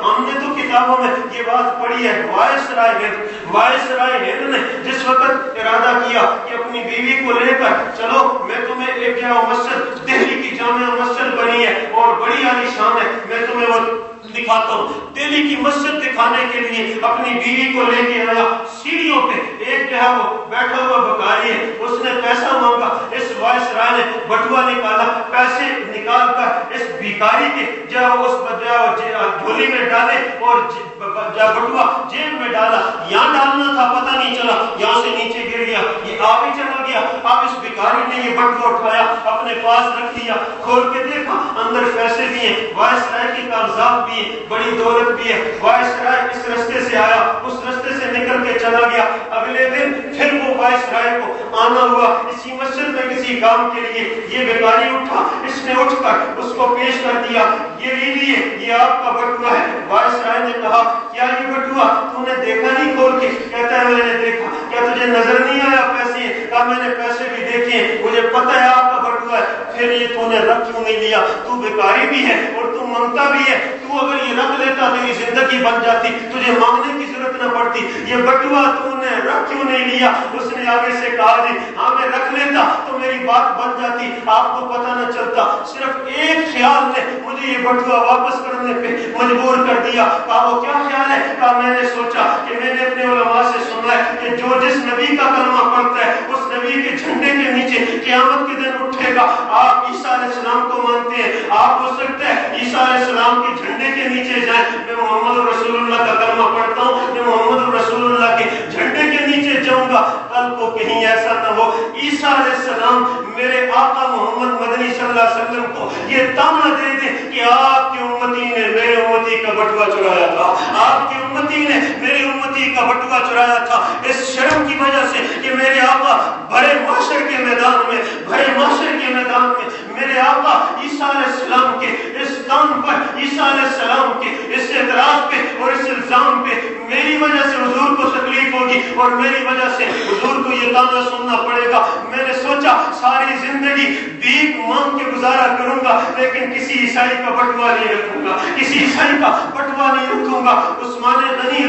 ہم نے تو کتابوں میں یہ بات پڑھی ہے، وائسرائے ہند نے جس وقت ارادہ کیا کہ اپنی بیوی کو لے کر چلو میں تمہیں ایک مسجد، دہلی کی جامع مسجد بنی ہے اور بڑی عالی شان ہے، میں تمہیں وہ دکھاتا ہوں، دہلی کی مسجد دکھانے کے لیے اپنی بیوی کو لے کے آیا، سیڑھیوں پہ ایک وہ بیٹھا ہوا بکاری ہے، اس نے پیسہ مانگا، اس وائسرائے نے بٹوا نکالا، پیسے نکال کر اس بھیکاری کے جھولی میں ڈالے اور بٹوا جیب میں ڈالا، یہاں ڈالنا تھا پتہ نہیں چلا، یہاں سے نیچے گر گیا، یہ آگے چلا گیا، اب اس بھیکاری نے یہ بٹوا اٹھایا اپنے پاس رکھ دیا، کھول کے دیکھا اندر پیسے بھی ہیں، وائسرائے کے کاغذات بھی ہیں، بڑی دولت بھی ہے، وائسرائے اس رستے سے آیا، اس رستے سے نکل کے چلا گیا، اگلے دن پھر وہ وائسرائے کو آنا ہوا اسی مسجد میں کسی کام کے لیے، یہ بیکاری اٹھا، اس نے اٹھ کر اس کو پیش کر دیا، یہ لیجیے یہ آپ کا بٹوا ہے۔ وائسرائے نے کہا کیا یہ بٹوا تو نے دیکھا نہیں کھول کے؟ کہتا ہے میں نے دیکھا۔ کیا تجھے نظر نہیں آیا پیسے؟ کہا میں نے پیسے بھی دیکھے، مجھے پتہ ہے آپ کا بٹوا ہے، پھر یہ تو نے رکھ کیوں نہیں لیا؟ تو بیکاری بھی ہے اور تو منگتا بھی ہے، تو اگر یہ رکھ لیتا تیری زندگی بن جاتی، تجھے مانگنے کی ضرورت نہ پڑتی، یہ بٹوا تو نے رکھ کیوں نہیں لیا؟ اس نے آگے سے کہا جی ہاں میں رکھ لیتا تو میری بات بن جاتی، آپ کو پتہ نہ چلتا، صرف ایک خیال نے مجھے یہ بٹوا واپس کرنے پہ مجبور کر دیا۔ کہا وہ کیا خیال ہے؟ کہا میں نے سوچا کہ میں نے اپنے علماء سے سنا ہے کہ جو جس نبی کا کلمہ پڑھتا ہے اس نبی کے جھنڈے کے نیچے قیامت کے دن اٹھے گا۔ آپ عیسیٰ علیہ السلام کو مانتے ہیں، آپ ہو سکتا ہے عیسیٰ علیہ السلام کے جھنڈے کے نیچے جائیں، میں محمد رسول اللہ کا کلمہ پڑھتا ہوں، میں محمد رسول اللہ کے جھنڈے کے نیچے جاؤں گا، کل کو کہیں ایسا نہ ہو عیسیٰ علیہ السلام میرے آقا محمد مدنی صلی اللہ علیہ وسلم کو یہ تانا دے دیں کہ آپ کی امتی نے میرے امتی کا بٹوا چرایا تھا، آپ کی امتی نے میرے امتی کا بٹوا چرایا تھا، اس شرم کی وجہ سے کہ میرے آقا بڑے معاشر کے میدان میں میرے آقا عیسیٰ علیہ السلام کے اس کام پر، عیسیٰ علیہ السلام کے اس اعتراض پہ اور اس الزام پہ میری وجہ سے حضور کو تکلیف ہوگی اور میری وجہ سے حضور کو یہ تانا سننا پڑے گا۔ میں نے سوچا ساری زندگی بھیک مانگ کے گزارا کروں گا لیکن کسی عیسائی کا بٹوا نہیں رکھوں گا، کسی عیسائی کا بٹوا نہیں رکھوں گا۔ عثمان غنی